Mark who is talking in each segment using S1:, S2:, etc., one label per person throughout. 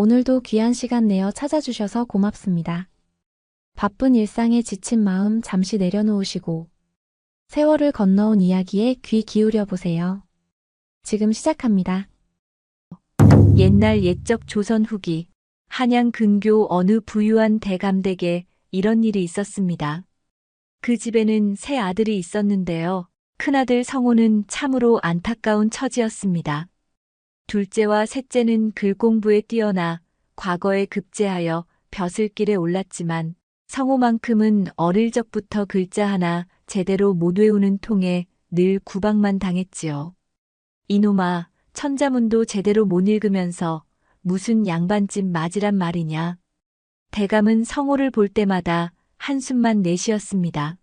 S1: 오늘도 귀한 시간 내어 찾아주셔서 고맙습니다. 바쁜 일상에 지친 마음 잠시 내려놓으시고 세월을 건너온 이야기에 귀 기울여 보세요. 지금 시작합니다.
S2: 옛날 옛적 조선 후기 한양 근교 어느 부유한 대감댁에 이런 일이 있었습니다. 그 집에는 세 아들이 있었는데요. 큰아들 성호는 참으로 안타까운 처지였습니다. 둘째와 셋째는 글 공부에 뛰어나 과거에 급제하여 벼슬길에 올랐지만 성호만큼은 어릴 적부터 글자 하나 제대로 못 외우는 통에 늘 구박만 당했지요. 이놈아, 천자문도 제대로 못 읽으면서 무슨 양반집 맞으란 말이냐. 대감은 성호를 볼 때마다 한숨만 내쉬었습니다.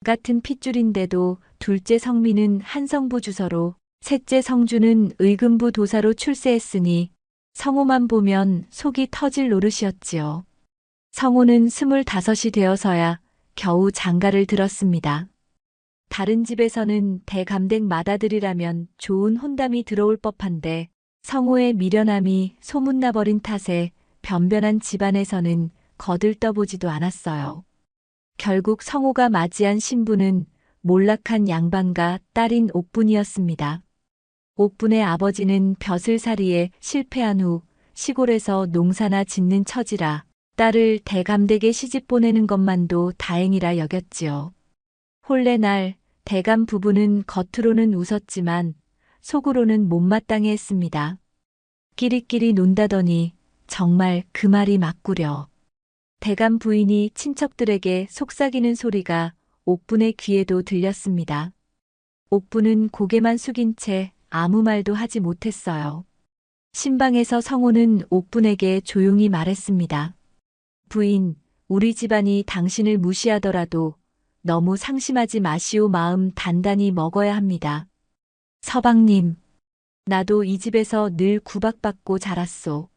S2: 같은 핏줄인데도 둘째 성민은 한성부 주서로 셋째 성주는 의금부 도사로 출세했으니 성호만 보면 속이 터질 노릇이었지요. 성호는 25이 되어서야 겨우 장가를 들었습니다. 다른 집에서는 대감댁 맏아들이라면 좋은 혼담이 들어올 법한데 성호의 미련함이 소문나버린 탓에 변변한 집안에서는 거들떠보지도 않았어요. 결국 성호가 맞이한 신부는 몰락한 양반과 딸인 옥분이었습니다. 옥분의 아버지는 벼슬살이에 실패한 후 시골에서 농사나 짓는 처지라 딸을 대감댁에 시집 보내는 것만도 다행이라 여겼지요. 혼례날 대감 부부는 겉으로는 웃었지만 속으로는 못마땅해 했습니다. 끼리끼리 논다더니 정말 그 말이 맞구려. 대감 부인이 친척들에게 속삭이는 소리가 옥분의 귀에도 들렸습니다. 옥분은 고개만 숙인 채 아무 말도 하지 못했어요. 신방에서 성호는 옥분에게 조용히 말했습니다. 부인, 우리 집안이 당신을 무시하더라도 너무 상심하지 마시오. 마음 단단히 먹어야 합니다. 서방님, 나도 이 집에서 늘 구박받고 자랐소.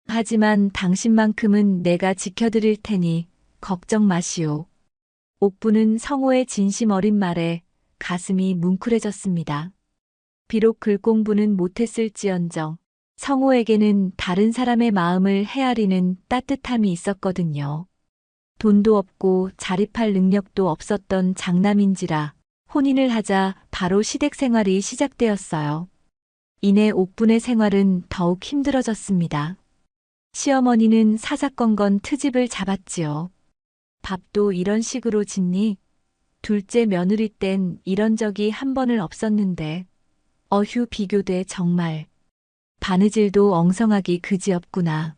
S2: 하지만 당신만큼은 내가 지켜드릴 테니 걱정 마시오. 옥분은 성호의 진심 어린 말에 가슴이 뭉클해졌습니다. 비록 글 공부는 못했을지언정 성호에게는 다른 사람의 마음을 헤아리는 따뜻함이 있었거든요. 돈도 없고 자립할 능력도 없었던 장남인지라 혼인을 하자 바로 시댁 생활이 시작되었어요. 이내 옥분의 생활은 더욱 힘들어졌습니다. 시어머니는 사사건건 트집을 잡았지요. 밥도 이런 식으로 짓니? 둘째 며느리 땐 이런 적이 한 번을 없었는데 어휴 비교돼 정말. 바느질도 엉성하기 그지없구나.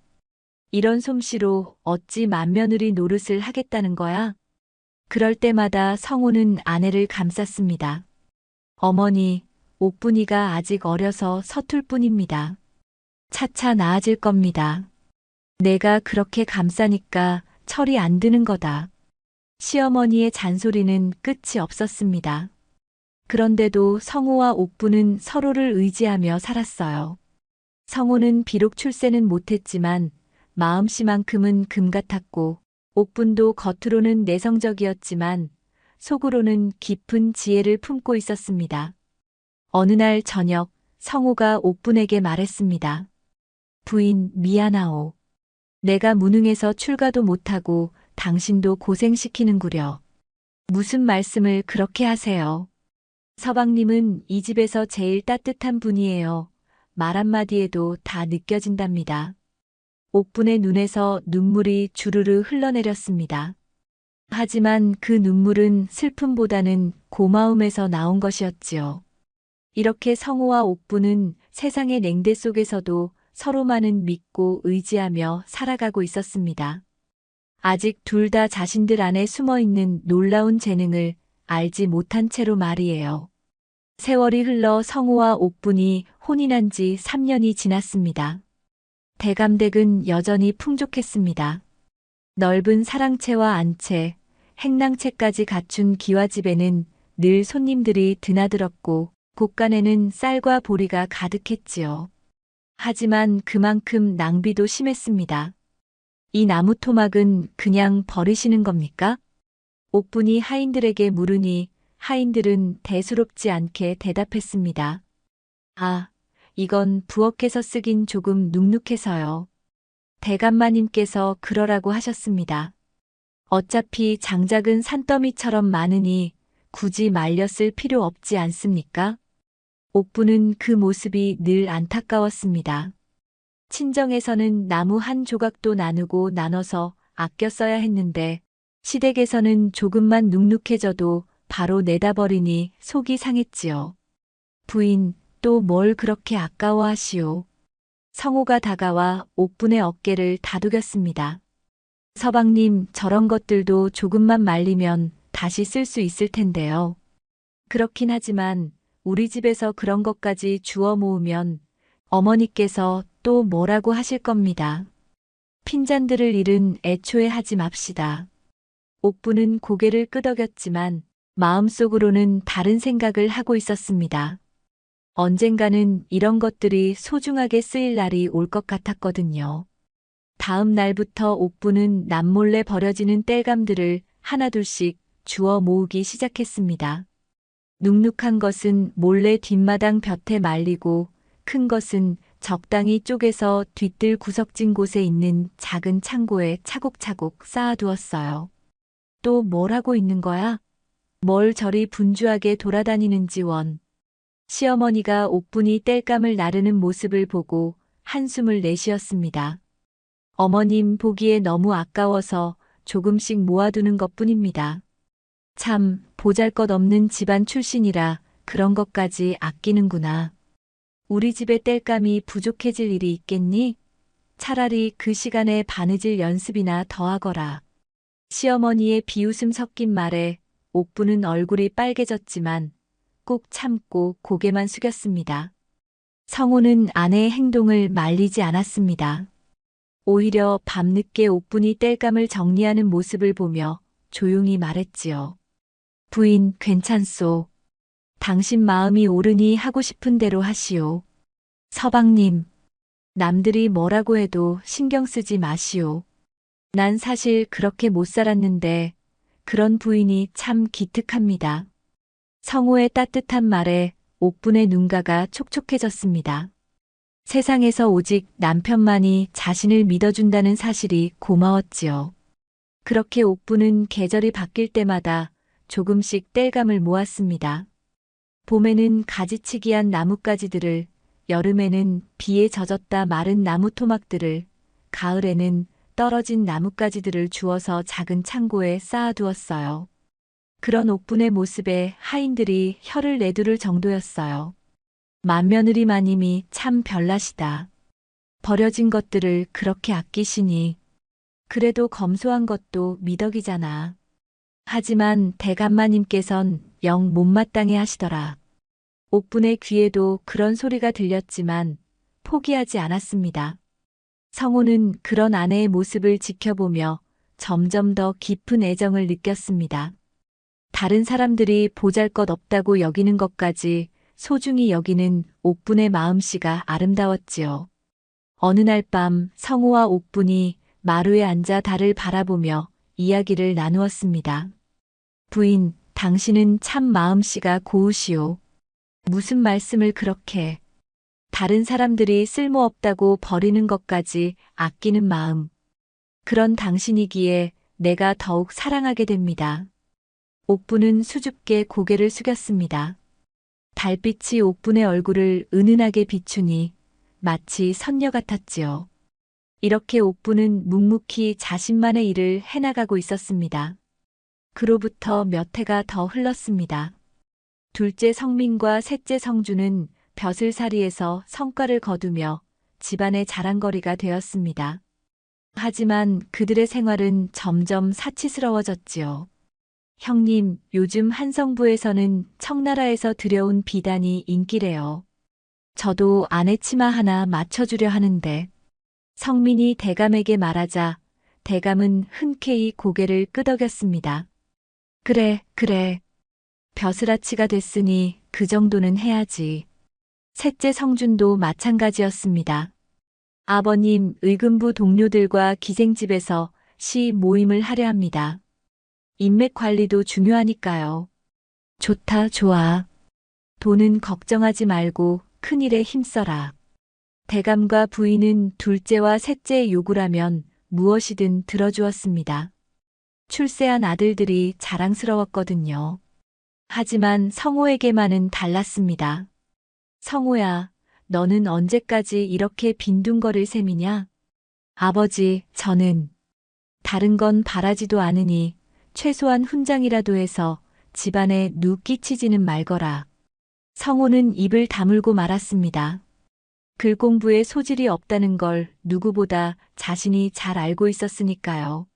S2: 이런 솜씨로 어찌 맏며느리 노릇을 하겠다는 거야? 그럴 때마다 성호는 아내를 감쌌습니다. 어머니, 옥분이가 아직 어려서 서툴 뿐입니다. 차차 나아질 겁니다. 내가 그렇게 감싸니까 철이 안 드는 거다. 시어머니의 잔소리는 끝이 없었습니다. 그런데도 성호와 옥분은 서로를 의지하며 살았어요. 성호는 비록 출세는 못했지만 마음씨만큼은 금 같았고 옥분도 겉으로는 내성적이었지만 속으로는 깊은 지혜를 품고 있었습니다. 어느 날 저녁 성호가 옥분에게 말했습니다. 부인 미안하오. 내가 무능해서 출가도 못하고 당신도 고생시키는구려. 무슨 말씀을 그렇게 하세요. 서방님은 이 집에서 제일 따뜻한 분이에요. 말 한마디에도 다 느껴진답니다. 옥분의 눈에서 눈물이 주르르 흘러내렸습니다. 하지만 그 눈물은 슬픔보다는 고마움에서 나온 것이었지요. 이렇게 성호와 옥분은 세상의 냉대 속에서도 서로만은 믿고 의지하며 살아가고 있었습니다. 아직 둘 다 자신들 안에 숨어있는 놀라운 재능을 알지 못한 채로 말이에요. 세월이 흘러 성호와 옥분이 혼인한 지 3년이 지났습니다. 대감댁은 여전히 풍족했습니다. 넓은 사랑채와 안채, 행랑채까지 갖춘 기와집에는 늘 손님들이 드나들었고 곳간에는 쌀과 보리가 가득했지요. 하지만 그만큼 낭비도 심했습니다. 이 나무 토막은 그냥 버리시는 겁니까? 옥분이 하인들에게 물으니 하인들은 대수롭지 않게 대답했습니다. 아, 이건 부엌에서 쓰긴 조금 눅눅해서요. 대감마님께서 그러라고 하셨습니다. 어차피 장작은 산더미처럼 많으니 굳이 말려 쓸 필요 없지 않습니까? 옥부는 그 모습이 늘 안타까웠습니다. 친정에서는 나무 한 조각도 나누고 나눠서 아껴 써야 했는데 시댁에서는 조금만 눅눅해져도 바로 내다 버리니 속이 상했지요. 부인, 또 뭘 그렇게 아까워하시오. 성호가 다가와 옥분의 어깨를 다독였습니다. 서방님, 저런 것들도 조금만 말리면 다시 쓸 수 있을 텐데요. 그렇긴 하지만 우리 집에서 그런 것까지 주워 모으면 어머니께서 또 뭐라고 하실 겁니다. 핀잔들을 일은 애초에 하지 맙시다. 옥부는 고개를 끄덕였지만 마음속으로는 다른 생각을 하고 있었습니다. 언젠가는 이런 것들이 소중하게 쓰일 날이 올 것 같았거든요. 다음 날부터 옥부는 남몰래 버려지는 땔감들을 하나둘씩 주워 모으기 시작했습니다. 눅눅한 것은 몰래 뒷마당 볕에 말리고 큰 것은 적당히 쪼개서 뒤뜰 구석진 곳에 있는 작은 창고에 차곡차곡 쌓아두었어요. 또 뭘 하고 있는 거야? 뭘 저리 분주하게 돌아다니는지 원. 시어머니가 옥분이 땔감을 나르는 모습을 보고 한숨을 내쉬었습니다. 어머님 보기에 너무 아까워서 조금씩 모아두는 것뿐입니다. 참, 보잘것없는 집안 출신이라 그런 것까지 아끼는구나. 우리 집의 땔감이 부족해질 일이 있겠니? 차라리 그 시간에 바느질 연습이나 더 하거라. 시어머니의 비웃음 섞인 말에 옥부는 얼굴이 빨개졌지만 꾹 참고 고개만 숙였습니다. 성호는 아내의 행동을 말리지 않았습니다. 오히려 밤늦게 옥분이 땔감을 정리하는 모습을 보며 조용히 말했지요. 부인, 괜찮소. 당신 마음이 옳으니 하고 싶은 대로 하시오. 서방님, 남들이 뭐라고 해도 신경 쓰지 마시오. 난 사실 그렇게 못 살았는데 그런 부인이 참 기특합니다. 성호의 따뜻한 말에 옥분의 눈가가 촉촉해졌습니다. 세상에서 오직 남편만이 자신을 믿어준다는 사실이 고마웠지요. 그렇게 옥분은 계절이 바뀔 때마다 조금씩 땔감을 모았습니다. 봄에는 가지치기한 나뭇가지들을, 여름에는 비에 젖었다 마른 나무 토막들을, 가을에는 떨어진 나뭇가지들을 주워서 작은 창고에 쌓아두었어요. 그런 옥분의 모습에 하인들이 혀를 내두를 정도였어요. 맏며느리 마님이 참 별나시다. 버려진 것들을 그렇게 아끼시니. 그래도 검소한 것도 미덕이잖아. 하지만 대감마님께선 영 못마땅해 하시더라. 옥분의 귀에도 그런 소리가 들렸지만 포기하지 않았습니다. 성호는 그런 아내의 모습을 지켜보며 점점 더 깊은 애정을 느꼈습니다. 다른 사람들이 보잘것없다고 여기는 것까지 소중히 여기는 옥분의 마음씨가 아름다웠지요. 어느 날 밤 성호와 옥분이 마루에 앉아 달을 바라보며 이야기를 나누었습니다. 부인, 당신은 참 마음씨가 고우시오. 무슨 말씀을 그렇게. 다른 사람들이 쓸모없다고 버리는 것까지 아끼는 마음. 그런 당신이기에 내가 더욱 사랑하게 됩니다. 옥분은 수줍게 고개를 숙였습니다. 달빛이 옥분의 얼굴을 은은하게 비추니 마치 선녀 같았지요. 이렇게 옥분은 묵묵히 자신만의 일을 해나가고 있었습니다. 그로부터 몇 해가 더 흘렀습니다. 둘째 성민과 셋째 성주는 벼슬살이에서 성과를 거두며 집안의 자랑거리가 되었습니다. 하지만 그들의 생활은 점점 사치스러워졌지요. 형님, 요즘 한성부에서는 청나라에서 들여온 비단이 인기래요. 저도 아내 치마 하나 맞춰주려 하는데. 성민이 대감에게 말하자 대감은 흔쾌히 고개를 끄덕였습니다. 그래, 그래. 벼슬아치가 됐으니 그 정도는 해야지. 셋째 성준도 마찬가지였습니다. 아버님, 의금부 동료들과 기생집에서 시 모임을 하려 합니다. 인맥 관리도 중요하니까요. 좋다, 좋아. 돈은 걱정하지 말고 큰일에 힘써라. 대감과 부인은 둘째와 셋째의 요구라면 무엇이든 들어주었습니다. 출세한 아들들이 자랑스러웠거든요. 하지만 성호에게만은 달랐습니다. 성호야, 너는 언제까지 이렇게 빈둥거릴 셈이냐? 아버지, 저는 다른 건 바라지도 않으니 최소한 훈장이라도 해서 집안에 누 끼치지는 말거라. 성호는 입을 다물고 말았습니다. 글 공부에 소질이 없다는 걸 누구보다 자신이 잘 알고 있었으니까요.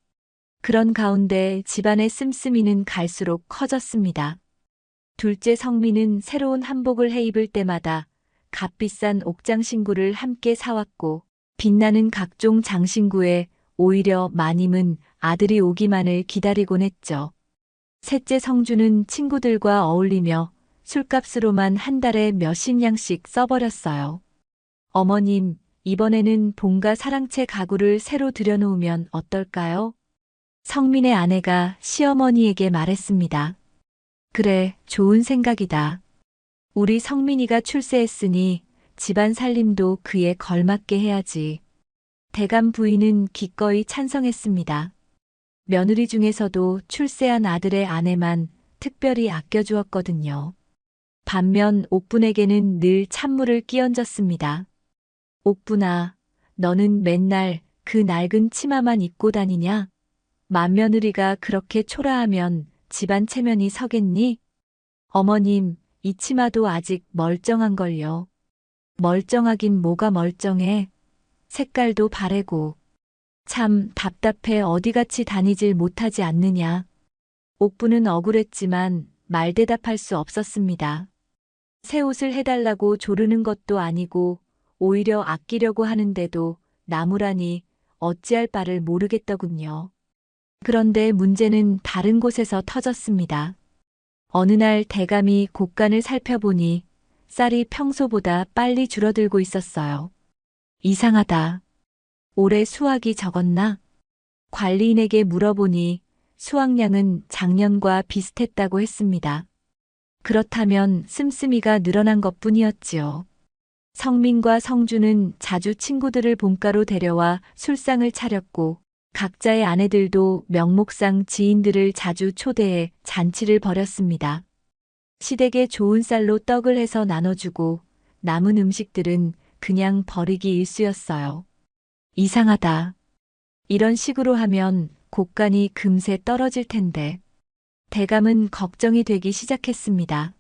S2: 그런 가운데 집안의 씀씀이는 갈수록 커졌습니다. 둘째 성민은 새로운 한복을 해 입을 때마다 값비싼 옥장신구를 함께 사왔고 빛나는 각종 장신구에 오히려 마님은 아들이 오기만을 기다리곤 했죠. 셋째 성주는 친구들과 어울리며 술값으로만 한 달에 몇십 냥씩 써버렸어요. 어머님, 이번에는 본가 사랑채 가구를 새로 들여놓으면 어떨까요? 성민의 아내가 시어머니에게 말했습니다. 그래, 좋은 생각이다. 우리 성민이가 출세했으니 집안 살림도 그에 걸맞게 해야지. 대감 부인은 기꺼이 찬성했습니다. 며느리 중에서도 출세한 아들의 아내만 특별히 아껴주었거든요. 반면 옥분에게는 늘 찬물을 끼얹었습니다. 옥분아, 너는 맨날 그 낡은 치마만 입고 다니냐? 맏며느리가 그렇게 초라하면 집안 체면이 서겠니? 어머님, 이 치마도 아직 멀쩡한걸요. 멀쩡하긴 뭐가 멀쩡해. 색깔도 바래고. 참 답답해 어디같이 다니질 못하지 않느냐. 옥부는 억울했지만 말대답할 수 없었습니다. 새 옷을 해달라고 조르는 것도 아니고 오히려 아끼려고 하는데도 나무라니 어찌할 바를 모르겠더군요. 그런데 문제는 다른 곳에서 터졌습니다. 어느 날 대감이 곡간을 살펴보니 쌀이 평소보다 빨리 줄어들고 있었어요. 이상하다. 올해 수확이 적었나? 관리인에게 물어보니 수확량은 작년과 비슷했다고 했습니다. 그렇다면 씀씀이가 늘어난 것뿐이었지요. 성민과 성주는 자주 친구들을 본가로 데려와 술상을 차렸고 각자의 아내들도 명목상 지인들을 자주 초대해 잔치를 벌였습니다. 시댁에 좋은 쌀로 떡을 해서 나눠주고 남은 음식들은 그냥 버리기 일쑤였어요. 이상하다. 이런 식으로 하면 곡간이 금세 떨어질 텐데. 대감은 걱정이 되기 시작했습니다.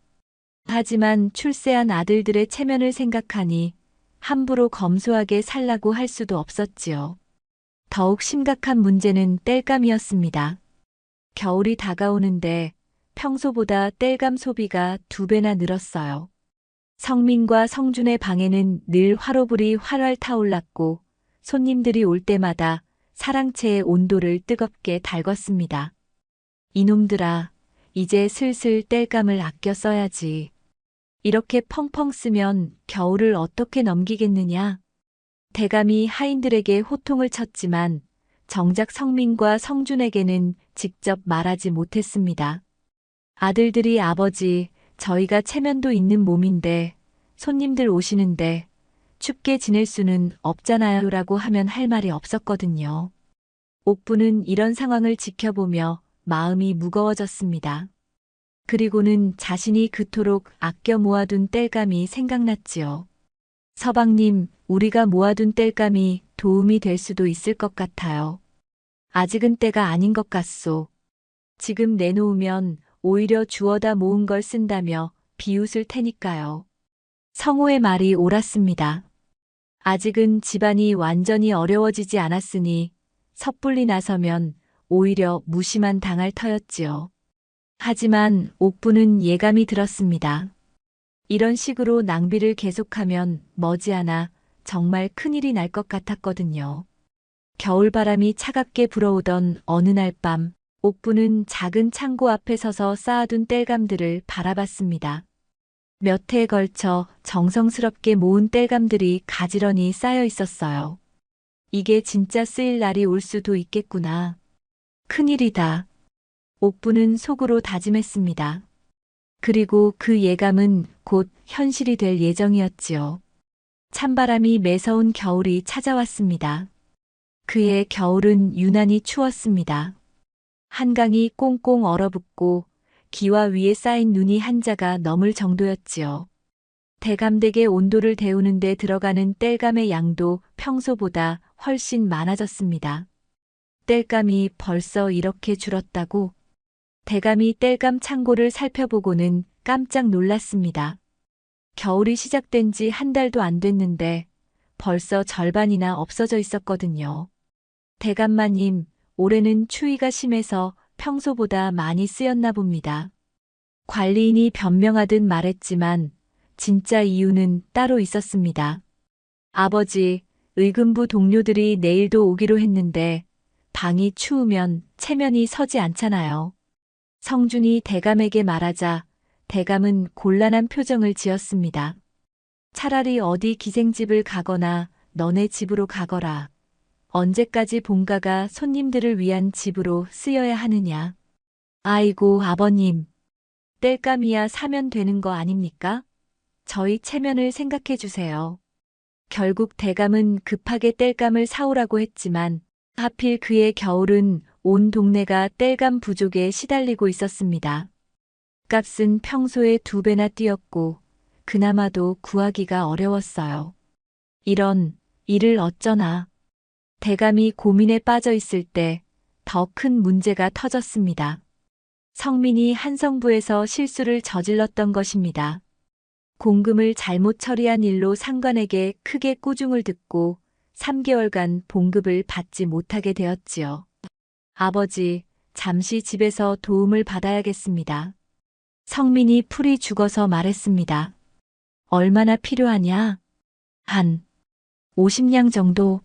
S2: 하지만 출세한 아들들의 체면을 생각하니 함부로 검소하게 살라고 할 수도 없었지요. 더욱 심각한 문제는 땔감이었습니다. 겨울이 다가오는데 평소보다 땔감 소비가 2배나 늘었어요. 성민과 성준의 방에는 늘 화로불이 활활 타올랐고 손님들이 올 때마다 사랑채의 온도를 뜨겁게 달궜습니다. 이놈들아, 이제 슬슬 땔감을 아껴 써야지. 이렇게 펑펑 쓰면 겨울을 어떻게 넘기겠느냐. 대감이 하인들에게 호통을 쳤지만 정작 성민과 성준에게는 직접 말하지 못했습니다. 아들들이 아버지, 저희가 체면도 있는 몸인데 손님들 오시는데 춥게 지낼 수는 없잖아요 라고 하면 할 말이 없었거든요. 옥부는 이런 상황을 지켜보며 마음이 무거워졌습니다. 그리고는 자신이 그토록 아껴 모아둔 땔감이 생각났지요. 서방님, 우리가 모아둔 땔감이 도움이 될 수도 있을 것 같아요. 아직은 때가 아닌 것 같소. 지금 내놓으면 오히려 주워다 모은 걸 쓴다며 비웃을 테니까요. 성호의 말이 옳았습니다. 아직은 집안이 완전히 어려워지지 않았으니 섣불리 나서면 오히려 무시만 당할 터였지요. 하지만 옥부는 예감이 들었습니다. 이런 식으로 낭비를 계속하면 머지않아 정말 큰일이 날 것 같았거든요. 겨울바람이 차갑게 불어오던 어느 날 밤, 옥부는 작은 창고 앞에 서서 쌓아둔 땔감들을 바라봤습니다. 몇 해에 걸쳐 정성스럽게 모은 땔감들이 가지런히 쌓여 있었어요. 이게 진짜 쓰일 날이 올 수도 있겠구나. 큰일이다. 옥부는 속으로 다짐했습니다. 그리고 그 예감은 곧 현실이 될 예정이었지요. 찬바람이 매서운 겨울이 찾아왔습니다. 그해 겨울은 유난히 추웠습니다. 한강이 꽁꽁 얼어붙고 기와 위에 쌓인 눈이 한자가 넘을 정도였지요. 대감댁의 온도를 데우는 데 들어가는 땔감의 양도 평소보다 훨씬 많아졌습니다. 땔감이 벌써 이렇게 줄었다고? 대감이 땔감 창고를 살펴보고는 깜짝 놀랐습니다. 겨울이 시작된 지 한 달도 안 됐는데 벌써 절반이나 없어져 있었거든요. 대감마님, 올해는 추위가 심해서 평소보다 많이 쓰였나 봅니다. 관리인이 변명하듯 말했지만 진짜 이유는 따로 있었습니다. 아버지, 의금부 동료들이 내일도 오기로 했는데 방이 추우면 체면이 서지 않잖아요. 성준이 대감에게 말하자 대감은 곤란한 표정을 지었습니다. 차라리 어디 기생집을 가거나 너네 집으로 가거라. 언제까지 본가가 손님들을 위한 집으로 쓰여야 하느냐. 아이고 아버님, 땔감이야 사면 되는 거 아닙니까? 저희 체면을 생각해 주세요. 결국 대감은 급하게 땔감을 사오라고 했지만 하필 그해 겨울은 온 동네가 땔감 부족에 시달리고 있었습니다. 값은 평소의 2배나 뛰었고 그나마도 구하기가 어려웠어요. 이런 일을 어쩌나. 대감이 고민에 빠져 있을 때 더 큰 문제가 터졌습니다. 성민이 한성부에서 실수를 저질렀던 것입니다. 공금을 잘못 처리한 일로 상관에게 크게 꾸중을 듣고 3개월간 봉급을 받지 못하게 되었지요. 아버지, 잠시 집에서 도움을 받아야겠습니다. 성민이 풀이 죽어서 말했습니다. 얼마나 필요하냐? 한 50냥 정도.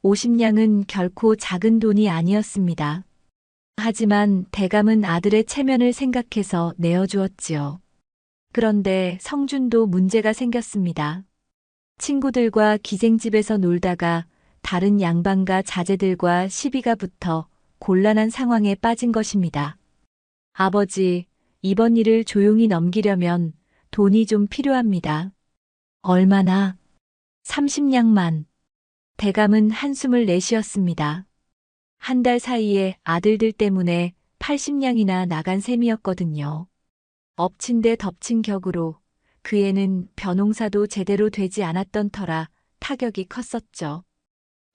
S2: 50냥은 결코 작은 돈이 아니었습니다. 하지만 대감은 아들의 체면을 생각해서 내어주었지요. 그런데 성준도 문제가 생겼습니다. 친구들과 기생집에서 놀다가 다른 양반과 자제들과 시비가 붙어 곤란한 상황에 빠진 것입니다. 아버지, 이번 일을 조용히 넘기려면 돈이 좀 필요합니다. 얼마나? 30냥만. 대감은 한숨을 내쉬었습니다. 한 달 사이에 아들들 때문에 80냥이나 나간 셈이었거든요. 엎친 데 덮친 격으로 그 애는 벼농사도 제대로 되지 않았던 터라 타격이 컸었죠.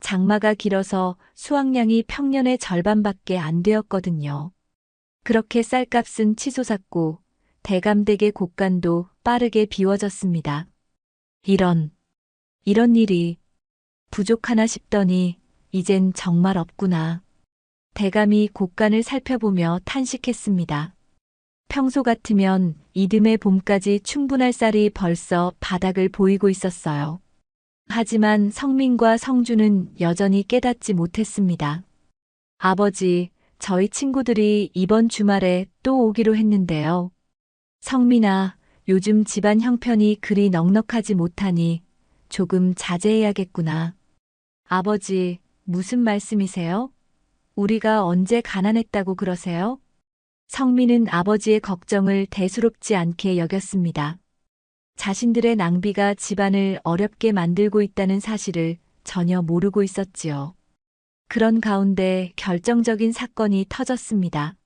S2: 장마가 길어서 수확량이 평년의 절반밖에 안 되었거든요. 그렇게 쌀값은 치솟았고 대감댁의 곳간도 빠르게 비워졌습니다. 이런 일이 부족하나 싶더니 이젠 정말 없구나. 대감이 곳간을 살펴보며 탄식했습니다. 평소 같으면 이듬해 봄까지 충분할 쌀이 벌써 바닥을 보이고 있었어요. 하지만 성민과 성주는 여전히 깨닫지 못했습니다. 아버지, 저희 친구들이 이번 주말에 또 오기로 했는데요. 성민아, 요즘 집안 형편이 그리 넉넉하지 못하니 조금 자제해야겠구나. 아버지, 무슨 말씀이세요? 우리가 언제 가난했다고 그러세요? 성민은 아버지의 걱정을 대수롭지 않게 여겼습니다. 자신들의 낭비가 집안을 어렵게 만들고 있다는 사실을 전혀 모르고 있었지요. 그런 가운데 결정적인 사건이 터졌습니다.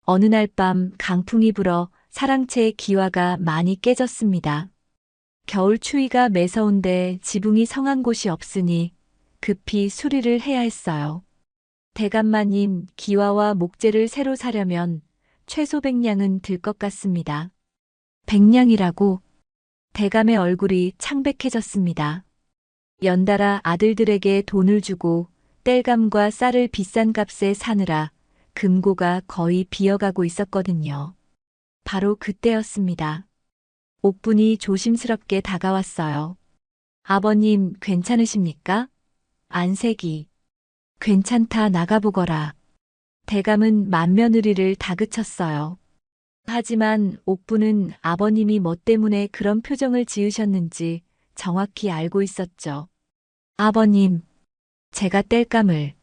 S2: 어느 날 밤 강풍이 불어 사랑채의 기와가 많이 깨졌습니다. 겨울 추위가 매서운데 지붕이 성한 곳이 없으니 급히 수리를 해야 했어요. 대감마님, 기와와 목재를 새로 사려면 최소 100냥은 들 것 같습니다. 100냥이라고? 대감의 얼굴이 창백해졌습니다. 연달아 아들들에게 돈을 주고 땔감과 쌀을 비싼 값에 사느라 금고가 거의 비어가고 있었거든요. 바로 그때였습니다. 옥분이 조심스럽게 다가왔어요. 아버님, 괜찮으십니까? 안색이. 괜찮다, 나가보거라. 대감은 맏며느리를 다그쳤어요. 하지만 옥부는 아버님이 뭐 때문에 그런 표정을 지으셨는지 정확히 알고 있었죠. 아버님, 제가 땔감을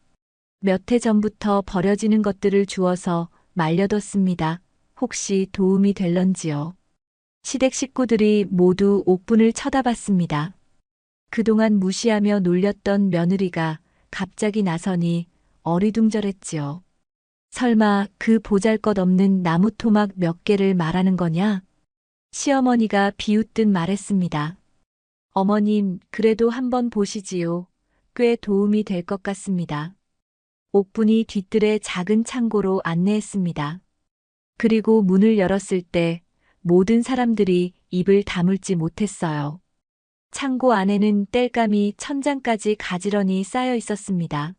S2: 몇 해 전부터 버려지는 것들을 주워서 말려뒀습니다. 혹시 도움이 될런지요. 시댁 식구들이 모두 옥분을 쳐다봤습니다. 그동안 무시하며 놀렸던 며느리가 갑자기 나서니 어리둥절했지요. 설마 그 보잘것없는 나무 토막 몇 개를 말하는 거냐? 시어머니가 비웃듯 말했습니다. 어머님, 그래도 한번 보시지요. 꽤 도움이 될 것 같습니다. 옥분이 뒤뜰의 작은 창고로 안내했습니다. 그리고 문을 열었을 때 모든 사람들이 입을 다물지 못했어요. 창고 안에는 땔감이 천장까지 가지런히 쌓여 있었습니다.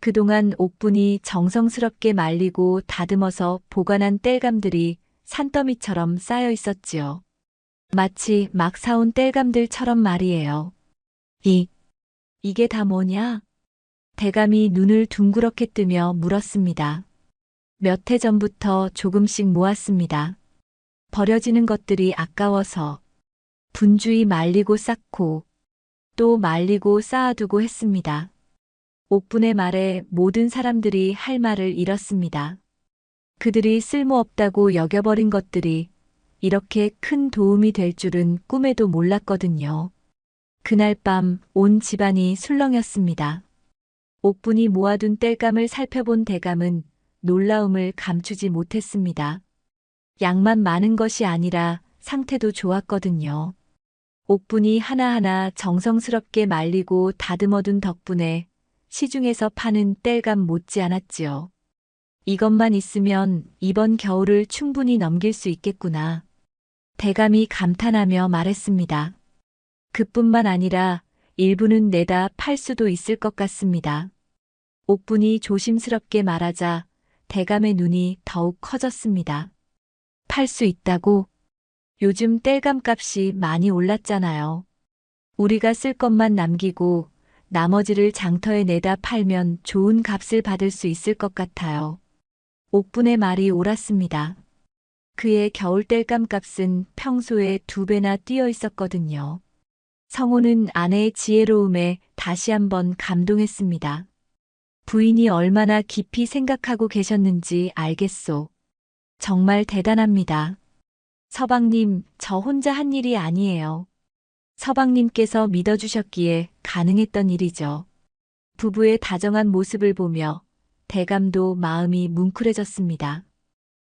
S2: 그동안 옥분이 정성스럽게 말리고 다듬어서 보관한 땔감들이 산더미처럼 쌓여 있었지요. 마치 막 사온 땔감들처럼 말이에요. 이게 다 뭐냐? 대감이 눈을 둥그렇게 뜨며 물었습니다. 몇 해 전부터 조금씩 모았습니다. 버려지는 것들이 아까워서 분주히 말리고 쌓고 또 말리고 쌓아두고 했습니다. 옥분의 말에 모든 사람들이 할 말을 잃었습니다. 그들이 쓸모없다고 여겨버린 것들이 이렇게 큰 도움이 될 줄은 꿈에도 몰랐거든요. 그날 밤 온 집안이 술렁였습니다. 옥분이 모아둔 땔감을 살펴본 대감은 놀라움을 감추지 못했습니다. 양만 많은 것이 아니라 상태도 좋았거든요. 옥분이 하나하나 정성스럽게 말리고 다듬어둔 덕분에 시중에서 파는 땔감 못지않았지요. 이것만 있으면 이번 겨울을 충분히 넘길 수 있겠구나. 대감이 감탄하며 말했습니다. 그뿐만 아니라 일부는 내다 팔 수도 있을 것 같습니다. 옥분이 조심스럽게 말하자 대감의 눈이 더욱 커졌습니다. 팔 수 있다고? 요즘 땔감 값이 많이 올랐잖아요. 우리가 쓸 것만 남기고 나머지를 장터에 내다 팔면 좋은 값을 받을 수 있을 것 같아요. 옥분의 말이 옳았습니다. 그의 겨울 땔감 값은 평소에 2배나 뛰어 있었거든요. 성호는 아내의 지혜로움에 다시 한번 감동했습니다. 부인이 얼마나 깊이 생각하고 계셨는지 알겠소. 정말 대단합니다. 서방님, 저 혼자 한 일이 아니에요. 서방님께서 믿어주셨기에 가능했던 일이죠. 부부의 다정한 모습을 보며 대감도 마음이 뭉클해졌습니다.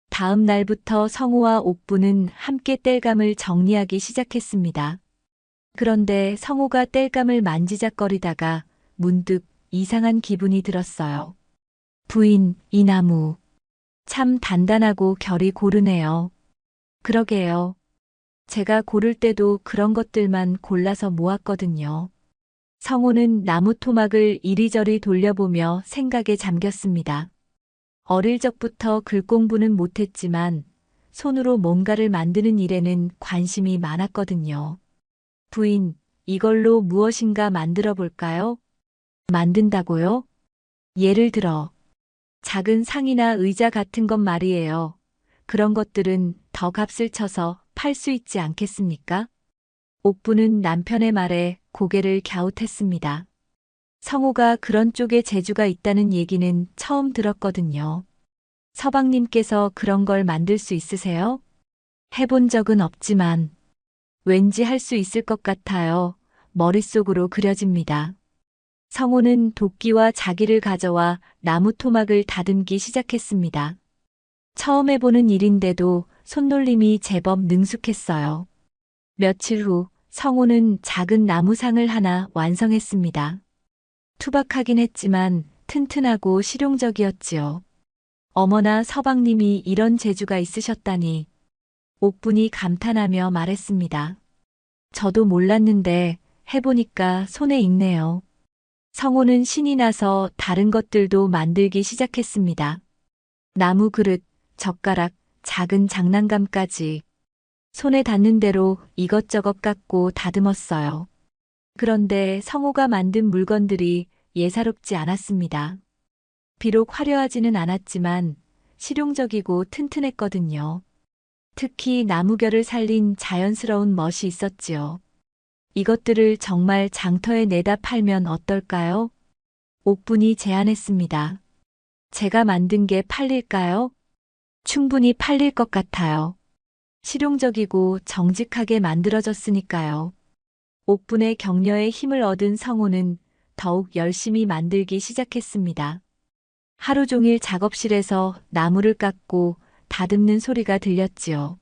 S2: 다음 날부터 성호와 옥부는 함께 땔감을 정리하기 시작했습니다. 그런데 성호가 땔감을 만지작거리다가 문득 이상한 기분이 들었어요. 부인, 이 나무 참 단단하고 결이 고르네요. 그러게요. 제가 고를 때도 그런 것들만 골라서 모았거든요. 성호는 나무 토막을 이리저리 돌려보며 생각에 잠겼습니다. 어릴 적부터 글 공부는 못했지만 손으로 뭔가를 만드는 일에는 관심이 많았거든요. 부인, 이걸로 무엇인가 만들어 볼까요? 만든다고요? 예를 들어, 작은 상이나 의자 같은 것 말이에요. 그런 것들은 더 값을 쳐서 팔 수 있지 않겠습니까? 옥부는 남편의 말에 고개를 갸웃했습니다. 성호가 그런 쪽에 재주가 있다는 얘기는 처음 들었거든요. 서방님께서 그런 걸 만들 수 있으세요? 해본 적은 없지만 왠지 할 수 있을 것 같아요. 머릿속으로 그려집니다. 성호는 도끼와 자기를 가져와 나무 토막을 다듬기 시작했습니다. 처음 해보는 일인데도 손놀림이 제법 능숙했어요. 며칠 후 성호는 작은 나무상을 하나 완성했습니다. 투박하긴 했지만 튼튼하고 실용적이었지요. 어머나 서방님이 이런 재주가 있으셨다니. 옥분이 감탄하며 말했습니다. 저도 몰랐는데 해보니까 손에 익네요. 성호는 신이 나서 다른 것들도 만들기 시작했습니다. 나무 그릇, 젓가락, 작은 장난감까지 손에 닿는 대로 이것저것 깎고 다듬었어요. 그런데 성호가 만든 물건들이 예사롭지 않았습니다. 비록 화려하지는 않았지만 실용적이고 튼튼했거든요. 특히 나무결을 살린 자연스러운 멋이 있었지요. 이것들을 정말 장터에 내다 팔면 어떨까요? 옥분이 제안했습니다. 제가 만든 게 팔릴까요? 충분히 팔릴 것 같아요. 실용적이고 정직하게 만들어졌으니까요. 옥분의 격려에 힘을 얻은 성호는 더욱 열심히 만들기 시작했습니다. 하루 종일 작업실에서 나무를 깎고 다듬는 소리가 들렸지요.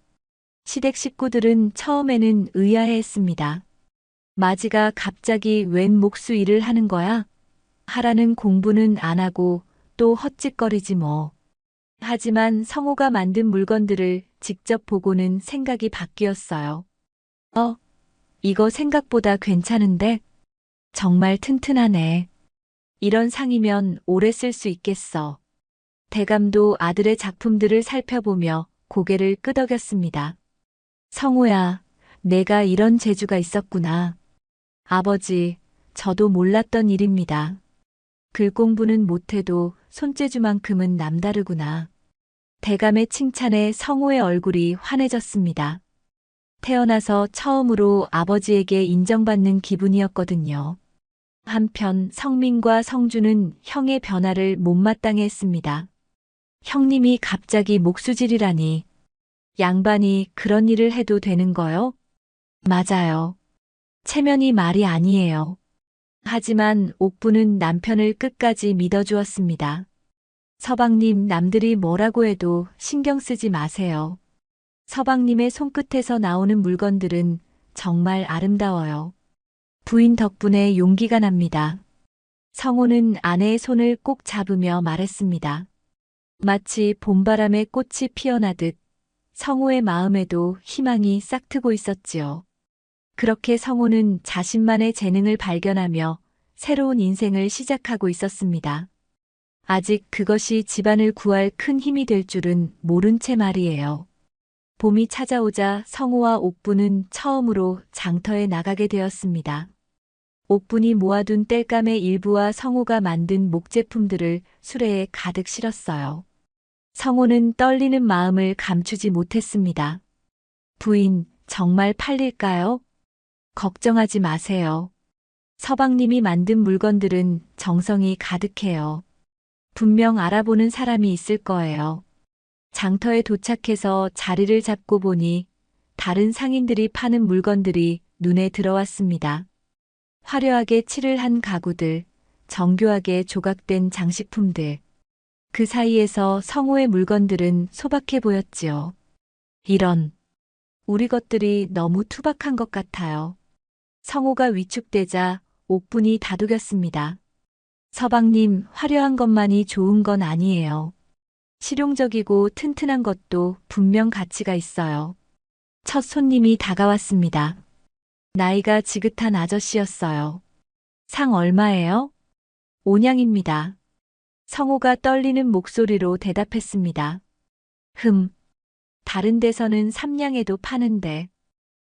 S2: 시댁 식구들은 처음에는 의아해했습니다. 마지가 갑자기 웬 목수 일을 하는 거야? 하라는 공부는 안 하고 또 헛짓거리지 뭐. 하지만 성호가 만든 물건들을 직접 보고는 생각이 바뀌었어요. 이거 생각보다 괜찮은데? 정말 튼튼하네. 이런 상이면 오래 쓸 수 있겠어. 대감도 아들의 작품들을 살펴보며 고개를 끄덕였습니다. 성호야, 내가 이런 재주가 있었구나. 아버지, 저도 몰랐던 일입니다. 글 공부는 못해도 손재주만큼은 남다르구나. 대감의 칭찬에 성호의 얼굴이 환해졌습니다. 태어나서 처음으로 아버지에게 인정받는 기분이었거든요. 한편 성민과 성주는 형의 변화를 못마땅해 했습니다. 형님이 갑자기 목수질이라니. 양반이 그런 일을 해도 되는 거요? 맞아요. 체면이 말이 아니에요. 하지만 옥부는 남편을 끝까지 믿어주었습니다. 서방님, 남들이 뭐라고 해도 신경 쓰지 마세요. 서방님의 손끝에서 나오는 물건들은 정말 아름다워요. 부인 덕분에 용기가 납니다. 성호는 아내의 손을 꼭 잡으며 말했습니다. 마치 봄바람에 꽃이 피어나듯 성호의 마음에도 희망이 싹트고 있었지요. 그렇게 성호는 자신만의 재능을 발견하며 새로운 인생을 시작하고 있었습니다. 아직 그것이 집안을 구할 큰 힘이 될 줄은 모른 채 말이에요. 봄이 찾아오자 성호와 옥부는 처음으로 장터에 나가게 되었습니다. 옥분이 모아둔 땔감의 일부와 성호가 만든 목제품들을 수레에 가득 실었어요. 성호는 떨리는 마음을 감추지 못했습니다. 부인, 정말 팔릴까요? 걱정하지 마세요. 서방님이 만든 물건들은 정성이 가득해요. 분명 알아보는 사람이 있을 거예요. 장터에 도착해서 자리를 잡고 보니 다른 상인들이 파는 물건들이 눈에 들어왔습니다. 화려하게 칠을 한 가구들, 정교하게 조각된 장식품들. 그 사이에서 성호의 물건들은 소박해 보였지요. 이런, 우리 것들이 너무 투박한 것 같아요. 성호가 위축되자 옥분이 다독였습니다. 서방님, 화려한 것만이 좋은 건 아니에요. 실용적이고 튼튼한 것도 분명 가치가 있어요. 첫 손님이 다가왔습니다. 나이가 지긋한 아저씨였어요. 상 얼마예요? 5냥입니다. 성호가 떨리는 목소리로 대답했습니다. 다른 데서는 3냥에도 파는데.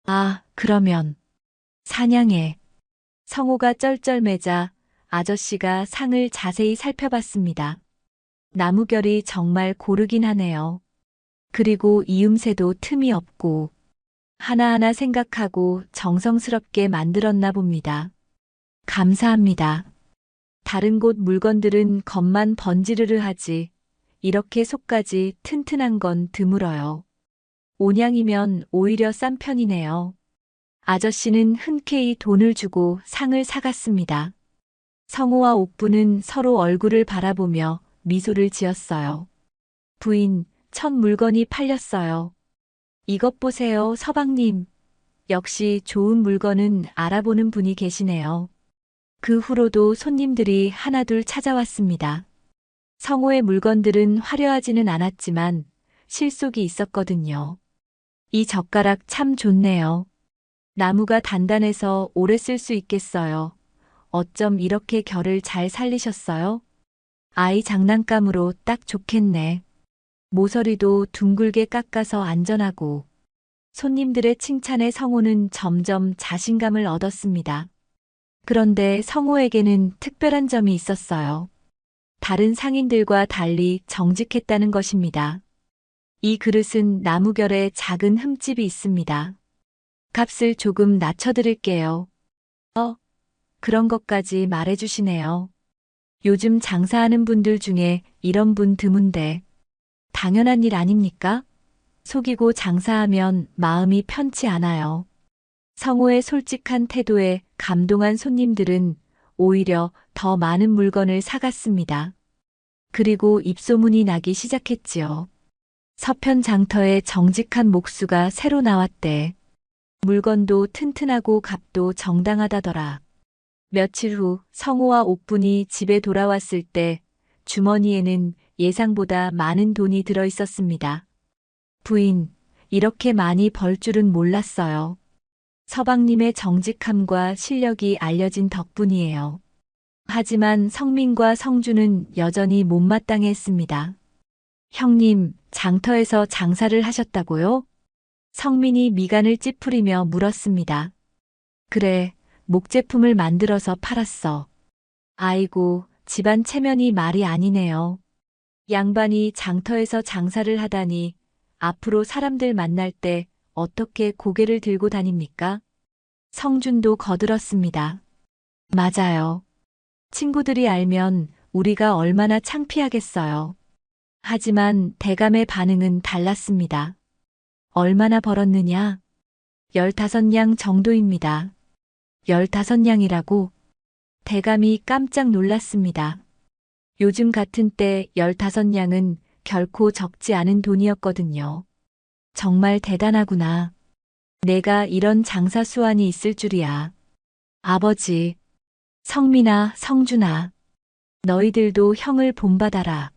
S2: 아, 그러면 4냥에. 성호가 쩔쩔매자 아저씨가 상을 자세히 살펴봤습니다. 나무결이 정말 고르긴 하네요. 그리고 이음새도 틈이 없고 하나하나 생각하고 정성스럽게 만들었나 봅니다. 감사합니다. 다른 곳 물건들은 겉만 번지르르 하지 이렇게 속까지 튼튼한 건 드물어요. 5냥이면 오히려 싼 편이네요. 아저씨는 흔쾌히 돈을 주고 상을 사갔습니다. 성호와 옥부는 서로 얼굴을 바라보며 미소를 지었어요. 부인, 첫 물건이 팔렸어요. 이것 보세요, 서방님. 역시 좋은 물건은 알아보는 분이 계시네요. 그 후로도 손님들이 하나둘 찾아왔습니다. 성호의 물건들은 화려하지는 않았지만 실속이 있었거든요. 이 젓가락 참 좋네요. 나무가 단단해서 오래 쓸 수 있겠어요. 어쩜 이렇게 결을 잘 살리셨어요? 아이 장난감으로 딱 좋겠네. 모서리도 둥글게 깎아서 안전하고. 손님들의 칭찬에 성호는 점점 자신감을 얻었습니다. 그런데 성호에게는 특별한 점이 있었어요. 다른 상인들과 달리 정직했다는 것입니다. 이 그릇은 나무결에 작은 흠집이 있습니다. 값을 조금 낮춰드릴게요. 그런 것까지 말해주시네요. 요즘 장사하는 분들 중에 이런 분 드문데 당연한 일 아닙니까? 속이고 장사하면 마음이 편치 않아요. 성호의 솔직한 태도에 감동한 손님들은 오히려 더 많은 물건을 사갔습니다. 그리고 입소문이 나기 시작했지요. 서편 장터에 정직한 목수가 새로 나왔대. 물건도 튼튼하고 값도 정당하다더라. 며칠 후 성호와 옥분이 집에 돌아왔을 때 주머니에는 예상보다 많은 돈이 들어 있었습니다. 부인, 이렇게 많이 벌 줄은 몰랐어요. 서방님의 정직함과 실력이 알려진 덕분이에요. 하지만 성민과 성주는 여전히 못마땅해 했습니다. 형님, 장터에서 장사를 하셨다고요? 성민이 미간을 찌푸리며 물었습니다. 그래, 목제품을 만들어서 팔았어. 아이고, 집안 체면이 말이 아니네요. 양반이 장터에서 장사를 하다니 앞으로 사람들 만날 때 어떻게 고개를 들고 다닙니까? 성준도 거들었습니다. 맞아요. 친구들이 알면 우리가 얼마나 창피하겠어요. 하지만 대감의 반응은 달랐습니다. 얼마나 벌었느냐? 15냥 정도입니다. 15냥이라고? 대감이 깜짝 놀랐습니다. 요즘 같은 때 15냥은 결코 적지 않은 돈이었거든요. 정말 대단하구나. 내가 이런 장사 수완이 있을 줄이야. 아버지, 성민아, 성준아, 너희들도 형을 본받아라.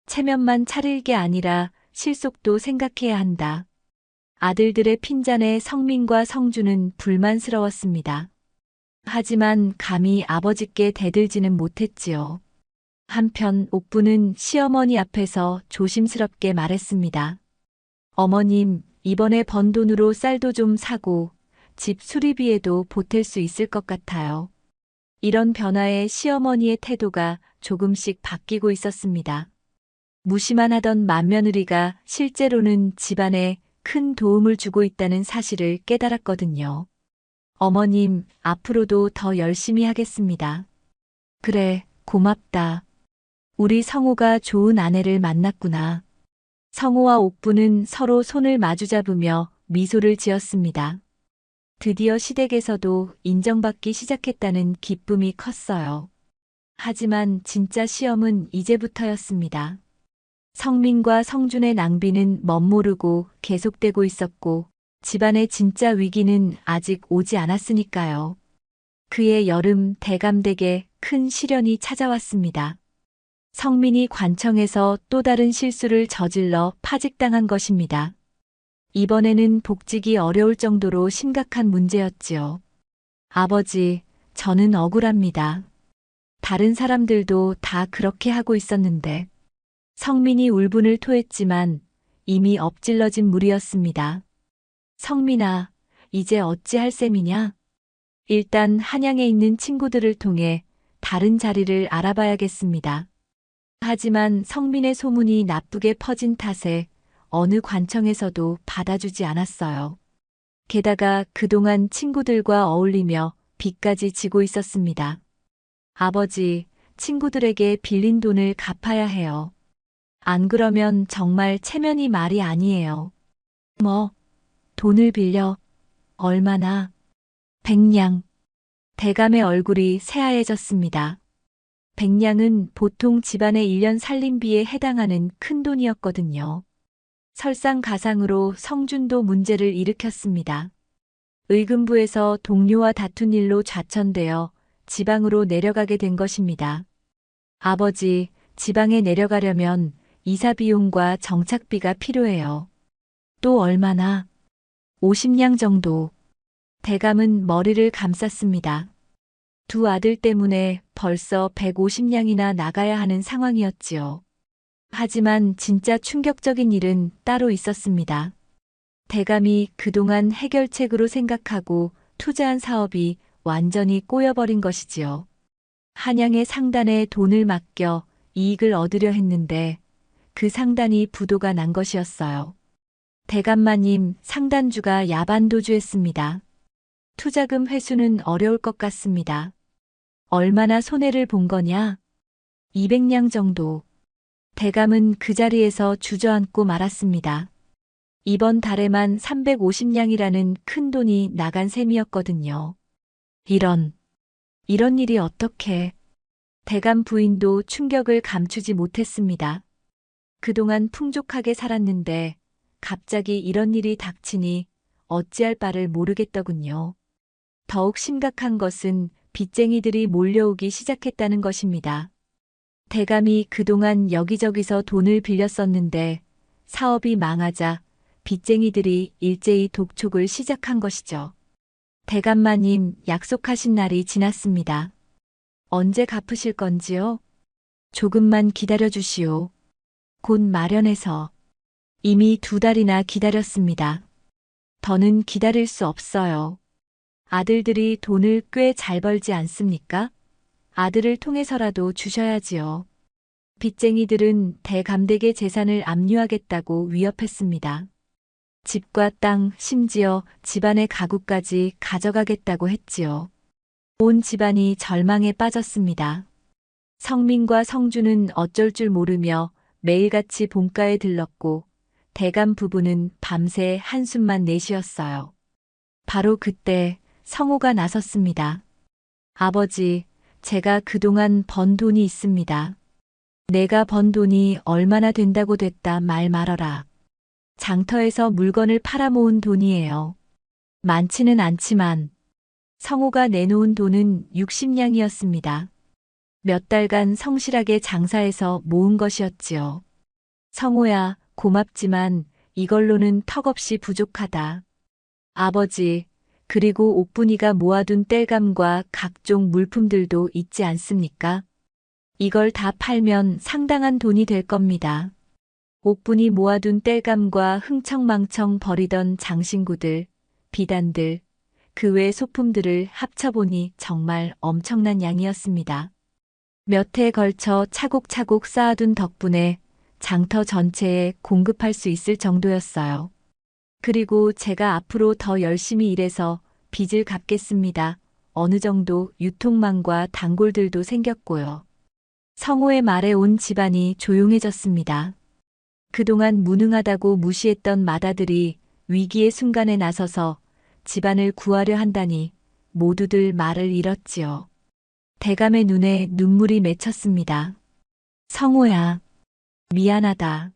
S2: 체면만 차릴 게 아니라 실속도 생각해야 한다. 아들들의 핀잔에 성민과 성준은 불만스러웠습니다. 하지만 감히 아버지께 대들지는 못했지요. 한편 옥부는 시어머니 앞에서 조심스럽게 말했습니다. 어머님, 이번에 번 돈으로 쌀도 좀 사고 집 수리비에도 보탤 수 있을 것 같아요. 이런 변화에 시어머니의 태도가 조금씩 바뀌고 있었습니다. 무시만 하던 맏며느리가 실제로는 집안에 큰 도움을 주고 있다는 사실을 깨달았거든요. 어머님, 앞으로도 더 열심히 하겠습니다. 그래, 고맙다. 우리 성호가 좋은 아내를 만났구나. 성호와 옥부는 서로 손을 마주잡으며 미소를 지었습니다. 드디어 시댁에서도 인정받기 시작했다는 기쁨이 컸어요. 하지만 진짜 시험은 이제부터였습니다. 성민과 성준의 낭비는 멋모르고 계속되고 있었고 집안의 진짜 위기는 아직 오지 않았으니까요. 그해 여름 대감댁에 큰 시련이 찾아왔습니다. 성민이 관청에서 또 다른 실수를 저질러 파직당한 것입니다. 이번에는 복직이 어려울 정도로 심각한 문제였지요. 아버지, 저는 억울합니다. 다른 사람들도 다 그렇게 하고 있었는데. 성민이 울분을 토했지만 이미 엎질러진 물이었습니다. 성민아, 이제 어찌할 셈이냐? 일단 한양에 있는 친구들을 통해 다른 자리를 알아봐야겠습니다. 하지만 성민의 소문이 나쁘게 퍼진 탓에 어느 관청에서도 받아주지 않았어요. 게다가 그동안 친구들과 어울리며 빚까지 지고 있었습니다. 아버지, 친구들에게 빌린 돈을 갚아야 해요. 안 그러면 정말 체면이 말이 아니에요. 뭐, 돈을 빌려? 얼마나? 100냥. 대감의 얼굴이 새하얘졌습니다. 100냥은 보통 집안의 1년 살림비에 해당하는 큰 돈이었거든요. 설상가상으로 성준도 문제를 일으켰습니다. 의금부에서 동료와 다툰 일로 좌천되어 지방으로 내려가게 된 것입니다. 아버지, 지방에 내려가려면 이사 비용과 정착비가 필요해요. 또 얼마나? 50냥 정도. 대감은 머리를 감쌌습니다. 두 아들 때문에 벌써 150냥이나 나가야 하는 상황이었지요. 하지만 진짜 충격적인 일은 따로 있었습니다. 대감이 그동안 해결책으로 생각하고 투자한 사업이 완전히 꼬여버린 것이지요. 한양의 상단에 돈을 맡겨 이익을 얻으려 했는데 그 상단이 부도가 난 것이었어요. 대감마님, 상단주가 야반도주했습니다. 투자금 회수는 어려울 것 같습니다. 얼마나 손해를 본 거냐? 200냥 정도. 대감은 그 자리에서 주저앉고 말았습니다. 이번 달에만 350냥이라는 큰 돈이 나간 셈이었거든요. 이런 일이 어떻게. 대감 부인도 충격을 감추지 못했습니다. 그동안 풍족하게 살았는데 갑자기 이런 일이 닥치니 어찌할 바를 모르겠더군요. 더욱 심각한 것은 빚쟁이들이 몰려오기 시작했다는 것입니다. 대감이 그동안 여기저기서 돈을 빌렸었는데 사업이 망하자 빚쟁이들이 일제히 독촉을 시작한 것이죠. 대감마님, 약속하신 날이 지났습니다. 언제 갚으실 건지요? 조금만 기다려 주시오. 곧 마련해서. 이미 2달이나 기다렸습니다. 더는 기다릴 수 없어요. 아들들이 돈을 꽤 잘 벌지 않습니까? 아들을 통해서라도 주셔야지요. 빚쟁이들은 대감댁의 재산을 압류하겠다고 위협했습니다. 집과 땅, 심지어 집안의 가구까지 가져가겠다고 했지요. 온 집안이 절망에 빠졌습니다. 성민과 성주는 어쩔 줄 모르며 매일같이 본가에 들렀고 대감 부부는 밤새 한숨만 내쉬었어요. 바로 그때 성호가 나섰습니다. 아버지, 제가 그동안 번 돈이 있습니다. 내가 번 돈이 얼마나 된다고 됐다 말 말어라. 장터에서 물건을 팔아 모은 돈이에요. 많지는 않지만 성호가 내놓은 돈은 60냥이었습니다. 몇 달간 성실하게 장사해서 모은 것이었지요. 성호야, 고맙지만 이걸로는 턱없이 부족하다. 아버지, 그리고 옥분이가 모아둔 땔감과 각종 물품들도 있지 않습니까? 이걸 다 팔면 상당한 돈이 될 겁니다. 옥분이 모아둔 땔감과 흥청망청 버리던 장신구들, 비단들, 그 외 소품들을 합쳐보니 정말 엄청난 양이었습니다. 몇 해에 걸쳐 차곡차곡 쌓아둔 덕분에 장터 전체에 공급할 수 있을 정도였어요. 그리고 제가 앞으로 더 열심히 일해서 빚을 갚겠습니다. 어느 정도 유통망과 단골들도 생겼고요. 성호의 말에 온 집안이 조용해졌습니다. 그동안 무능하다고 무시했던 맏아들이 위기의 순간에 나서서 집안을 구하려 한다니 모두들 말을 잃었지요. 대감의 눈에 눈물이 맺혔습니다. 성호야, 미안하다.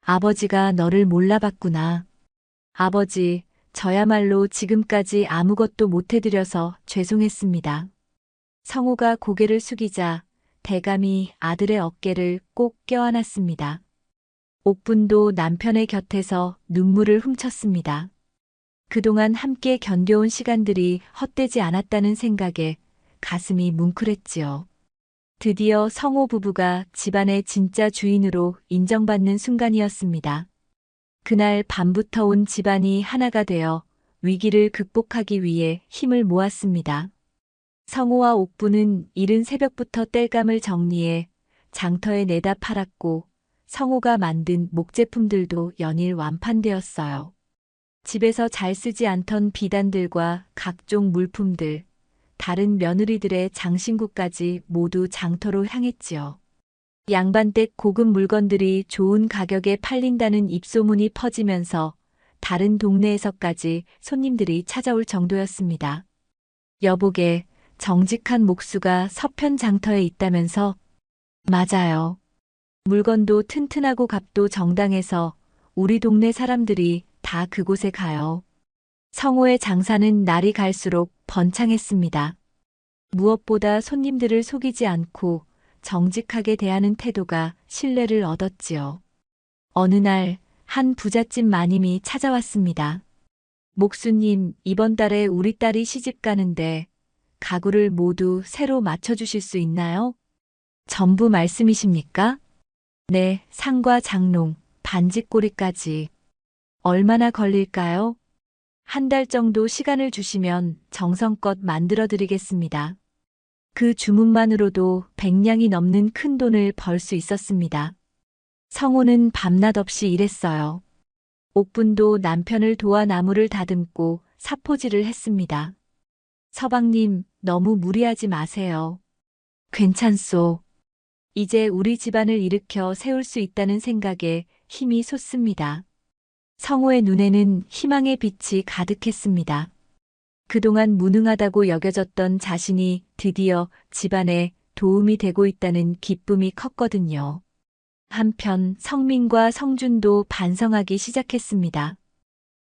S2: 아버지가 너를 몰라봤구나. 아버지, 저야말로 지금까지 아무것도 못해드려서 죄송했습니다. 성호가 고개를 숙이자 대감이 아들의 어깨를 꼭 껴안았습니다. 옥분도 남편의 곁에서 눈물을 훔쳤습니다. 그동안 함께 견뎌온 시간들이 헛되지 않았다는 생각에 가슴이 뭉클했지요. 드디어 성호 부부가 집안의 진짜 주인으로 인정받는 순간이었습니다. 그날 밤부터 온 집안이 하나가 되어 위기를 극복하기 위해 힘을 모았습니다. 성호와 옥부는 이른 새벽부터 땔감을 정리해 장터에 내다 팔았고 성호가 만든 목제품들도 연일 완판되었어요. 집에서 잘 쓰지 않던 비단들과 각종 물품들, 다른 며느리들의 장신구까지 모두 장터로 향했지요. 양반댁 고급 물건들이 좋은 가격에 팔린다는 입소문이 퍼지면서 다른 동네에서까지 손님들이 찾아올 정도였습니다. 여보게, 정직한 목수가 서편 장터에 있다면서? 맞아요. 물건도 튼튼하고 값도 정당해서 우리 동네 사람들이 다 그곳에 가요. 성호의 장사는 날이 갈수록 번창했습니다. 무엇보다 손님들을 속이지 않고 정직하게 대하는 태도가 신뢰를 얻었지요. 어느 날 한 부잣집 마님이 찾아왔습니다. 목수님, 이번 달에 우리 딸이 시집 가는데 가구를 모두 새로 맞춰주실 수 있나요? 전부 말씀이십니까? 네, 상과 장롱, 반지꼬리까지. 얼마나 걸릴까요? 한 달 정도 시간을 주시면 정성껏 만들어드리겠습니다. 그 주문만으로도 100냥이 넘는 큰 돈을 벌 수 있었습니다. 성호는 밤낮 없이 일했어요. 옥분도 남편을 도와 나무를 다듬고 사포질을 했습니다. 서방님, 너무 무리하지 마세요. 괜찮소. 이제 우리 집안을 일으켜 세울 수 있다는 생각에 힘이 솟습니다. 성호의 눈에는 희망의 빛이 가득했습니다. 그동안 무능하다고 여겨졌던 자신이 드디어 집안에 도움이 되고 있다는 기쁨이 컸거든요. 한편 성민과 성준도 반성하기 시작했습니다.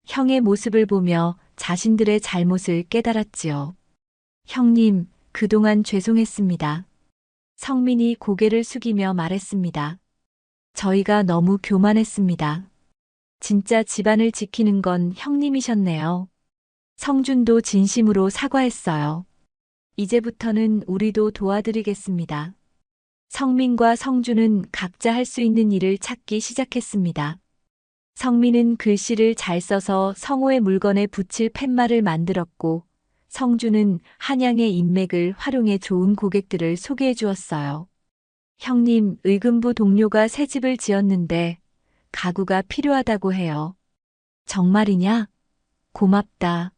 S2: 형의 모습을 보며 자신들의 잘못을 깨달았지요. 형님, 그동안 죄송했습니다. 성민이 고개를 숙이며 말했습니다. 저희가 너무 교만했습니다. 진짜 집안을 지키는 건 형님이셨네요. 성준도 진심으로 사과했어요. 이제부터는 우리도 도와드리겠습니다. 성민과 성준은 각자 할 수 있는 일을 찾기 시작했습니다. 성민은 글씨를 잘 써서 성호의 물건에 붙일 팻말을 만들었고, 성준은 한양의 인맥을 활용해 좋은 고객들을 소개해 주었어요. 형님, 의금부 동료가 새 집을 지었는데 가구가 필요하다고 해요. 정말이냐? 고맙다.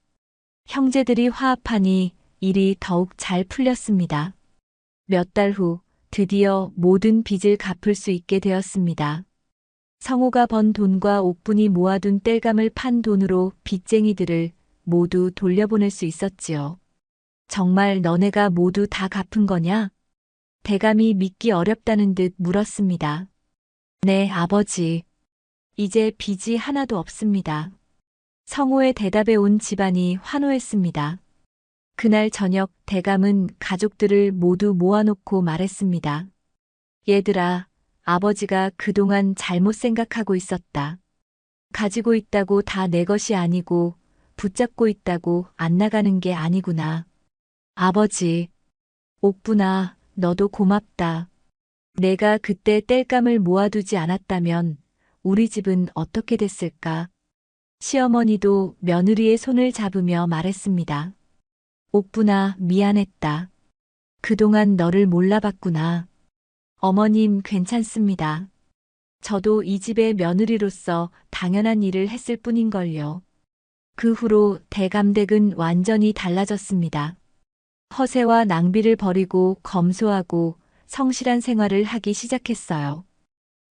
S2: 형제들이 화합하니 일이 더욱 잘 풀렸습니다. 몇 달 후 드디어 모든 빚을 갚을 수 있게 되었습니다. 성호가 번 돈과 옥분이 모아둔 땔감을 판 돈으로 빚쟁이들을 모두 돌려보낼 수 있었지요. 정말 너네가 모두 다 갚은 거냐? 대감이 믿기 어렵다는 듯 물었습니다. 네, 아버지. 이제 빚이 하나도 없습니다. 성호의 대답에 온 집안이 환호했습니다. 그날 저녁 대감은 가족들을 모두 모아놓고 말했습니다. 얘들아, 아버지가 그동안 잘못 생각하고 있었다. 가지고 있다고 다 내 것이 아니고 붙잡고 있다고 안 나가는 게 아니구나. 아버지, 옥분아, 너도 고맙다. 내가 그때 땔감을 모아두지 않았다면 우리 집은 어떻게 됐을까? 시어머니도 며느리의 손을 잡으며 말했습니다. 옥분아, 미안했다. 그동안 너를 몰라봤구나. 어머님, 괜찮습니다. 저도 이 집의 며느리로서 당연한 일을 했을 뿐인걸요. 그 후로 대감댁은 완전히 달라졌습니다. 허세와 낭비를 버리고 검소하고 성실한 생활을 하기 시작했어요.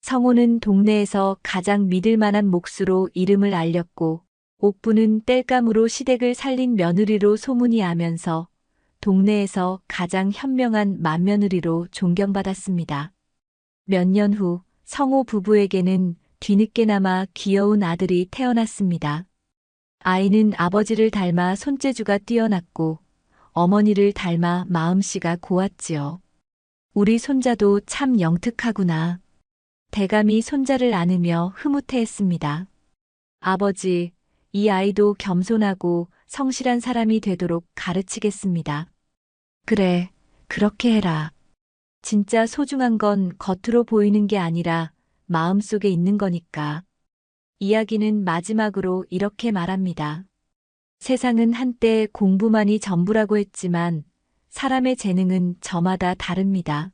S2: 성호는 동네에서 가장 믿을 만한 몫으로 이름을 알렸고, 옥부는 땔감으로 시댁을 살린 며느리로 소문이 나면서 동네에서 가장 현명한 맏며느리로 존경받았습니다. 몇 년 후 성호 부부에게는 뒤늦게나마 귀여운 아들이 태어났습니다. 아이는 아버지를 닮아 손재주가 뛰어났고 어머니를 닮아 마음씨가 고왔지요. 우리 손자도 참 영특하구나. 대감이 손자를 안으며 흐뭇해했습니다. 아버지, 이 아이도 겸손하고 성실한 사람이 되도록 가르치겠습니다. 그래, 그렇게 해라. 진짜 소중한 건 겉으로 보이는 게 아니라 마음속에 있는 거니까. 이야기는 마지막으로 이렇게 말합니다. 세상은 한때 공부만이 전부라고 했지만 사람의 재능은 저마다 다릅니다.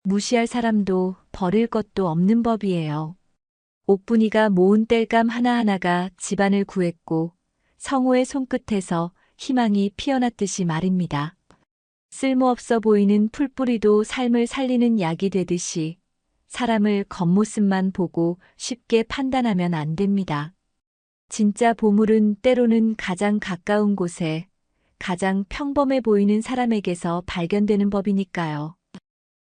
S2: 무시할 사람도 버릴 것도 없는 법이에요. 옥분이가 모은 땔감 하나하나가 집안을 구했고 성호의 손끝에서 희망이 피어났듯이 말입니다. 쓸모없어 보이는 풀뿌리도 삶을 살리는 약이 되듯이 사람을 겉모습만 보고 쉽게 판단하면 안 됩니다. 진짜 보물은 때로는 가장 가까운 곳에 가장 평범해 보이는 사람에게서 발견되는 법이니까요.